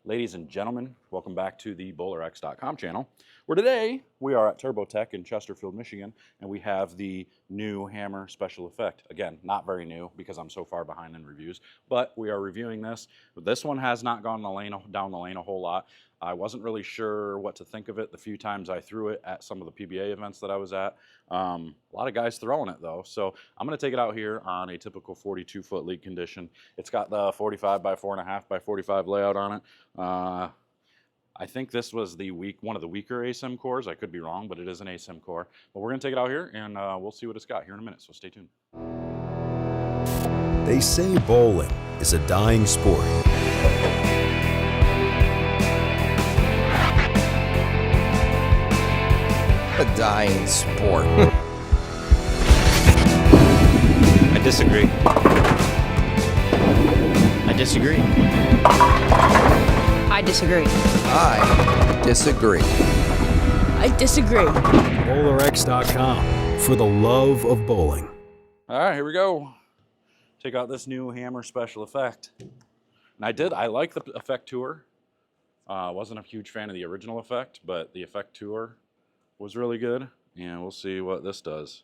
Ladies and gentlemen, welcome back to the BowlerX.com channel, where today we are at TurboTech in Chesterfield, Michigan, and we have the new hammer special effect. Again, not very new because I'm so far behind in reviews, but we are reviewing this. This one has not gone down the lane a whole lot. I wasn't really sure what to think of it the few times I threw it at some of the PBA events that I was at. A lot of guys throwing it though, so I'm going to take it out here on a typical 42-foot league condition. It's got the 45 by 4.5 by 45 layout on it. I think this was one of the weaker ASIM cores. I could be wrong, but it is an ASIM core. But we're going to take it out here, and we'll see what it's got here in a minute, so stay tuned. They say bowling is a dying sport. A dying sport. I disagree. I disagree. I disagree. I disagree. I disagree. BowlerX.com for the love of bowling. All right, here we go. Take out this new hammer special effect. And I like the effect tour. Wasn't a huge fan of the original effect, but the effect tour was really good. And we'll see what this does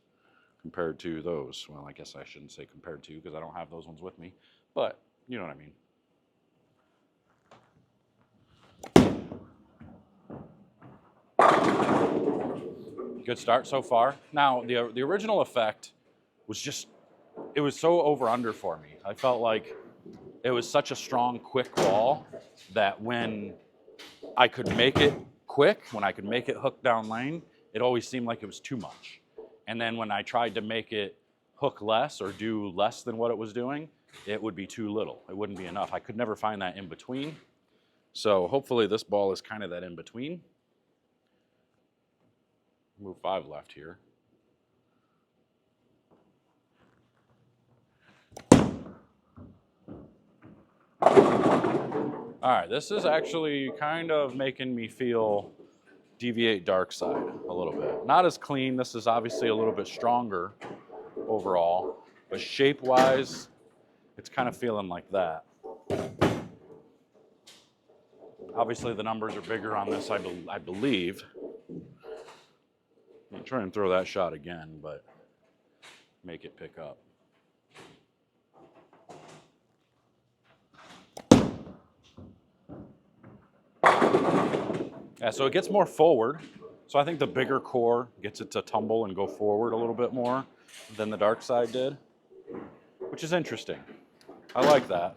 compared to those. Well, I guess I shouldn't say compared to because I don't have those ones with me, but you know what I mean. Good start so far. Now, the original effect was it was so over-under for me. I felt like it was such a strong, quick ball that when I could make it quick, when I could make it hook down lane, it always seemed like it was too much. And then when I tried to make it hook less or do less than what it was doing, it would be too little. It wouldn't be enough. I could never find that in between. So hopefully this ball is kind of that in between. Move 5 left here. All right, this is actually kind of making me feel deviate dark side a little bit. Not as clean. This is obviously a little bit stronger overall, but shape-wise, it's kind of feeling like that. Obviously, the numbers are bigger on this, I believe. I'm trying to throw that shot again, but make it pick up. Yeah, so it gets more forward. So I think the bigger core gets it to tumble and go forward a little bit more than the dark side did, which is interesting. I like that.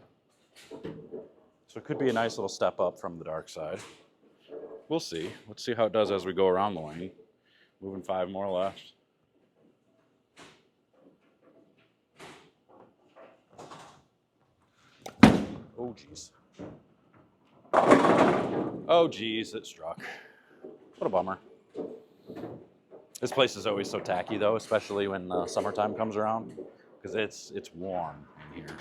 So it could be a nice little step up from the dark side. We'll see. Let's see how it does as we go around the lane. Moving 5 more left. Oh, geez. Oh, geez, it struck. What a bummer. This place is always so tacky, though, especially when summertime comes around, because it's warm in here.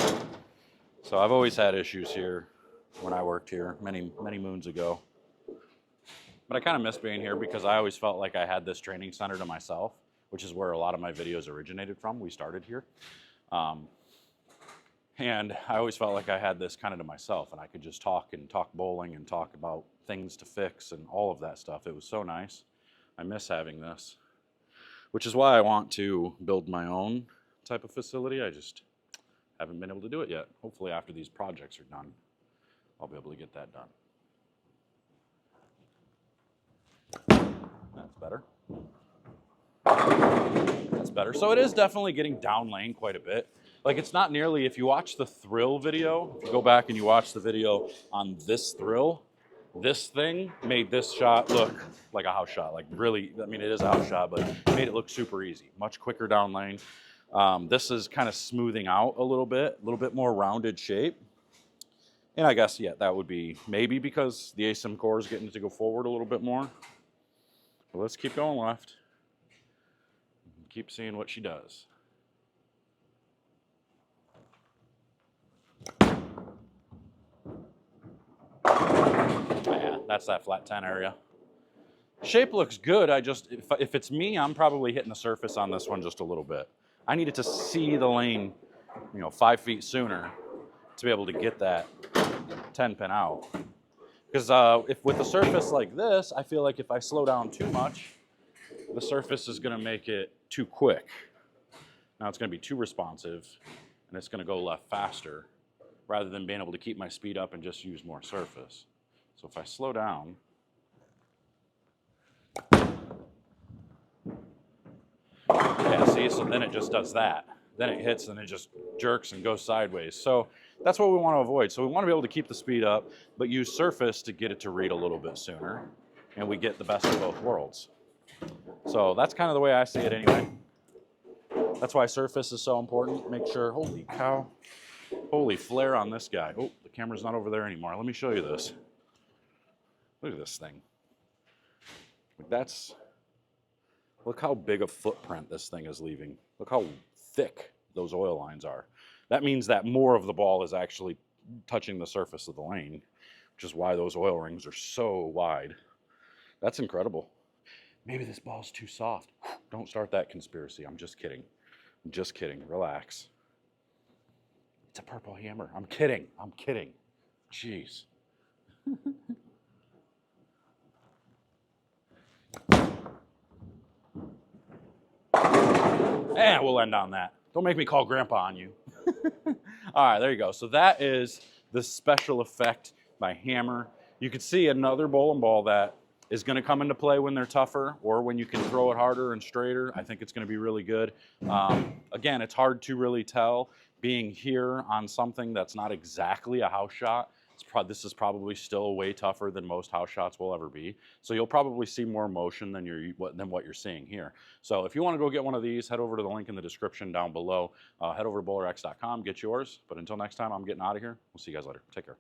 So I've always had issues here when I worked here many moons ago. But I kind of miss being here because I always felt like I had this training center to myself, which is where a lot of my videos originated from. We started here. And I always felt like I had this kind of to myself, and I could just talk bowling and talk about things to fix and all of that stuff. It was so nice. I miss having this, which is why I want to build my own type of facility. I just haven't been able to do it yet. Hopefully after these projects are done, I'll be able to get that done. That's better. That's better. So it is definitely getting down lane quite a bit. Like it's not nearly, if you watch the thrill video, if you go back and you watch the video on this thrill, this thing made this shot look like a house shot. Like really, I mean, it is a house shot, but it made it look super easy, much quicker down lane. This is kind of smoothing out a little bit more rounded shape. And I guess, yeah, that would be maybe because the ASIM core is getting it to go forward a little bit more. But let's keep going left. Keep seeing what she does. Yeah, that's that flat 10 area. Shape looks good. I just, if it's me, I'm probably hitting the surface on this one just a little bit. I needed to see the lane, 5 feet sooner to be able to get that 10 pin out. Because if with a surface like this, I feel like if I slow down too much, the surface is going to make it too quick. Now it's going to be too responsive, and it's going to go left faster, rather than being able to keep my speed up and just use more surface. So if I slow down, yeah, see, so then it just does that. Then it hits and it just jerks and goes sideways. So that's what we want to avoid. So we want to be able to keep the speed up, but use surface to get it to read a little bit sooner, and we get the best of both worlds. So that's kind of the way I see it anyway. That's why surface is so important. Make sure, holy cow, holy flare on this guy. Oh, the camera's not over there anymore. Let me show you this. Look at this thing. Look how big a footprint this thing is leaving. Look how thick those oil lines are. That means that more of the ball is actually touching the surface of the lane, which is why those oil rings are so wide. That's incredible. Maybe this ball's too soft. Don't start that conspiracy. I'm just kidding. I'm just kidding. Relax. It's a purple hammer. I'm kidding. I'm kidding. Jeez. And we'll end on that. Don't make me call Grandpa on you. All right, there you go. So that is the special effect by hammer. You can see another bowling ball that is going to come into play when they're tougher, or when you can throw it harder and straighter. I think it's going to be really good. Again, it's hard to really tell being here on something that's not exactly a house shot. This is probably still way tougher than most house shots will ever be. So you'll probably see more motion than what you're seeing here. So if you want to go get one of these, head over to the link in the description down below. Head over to BowlerX.com, get yours. But until next time, I'm getting out of here. We'll see you guys later. Take care.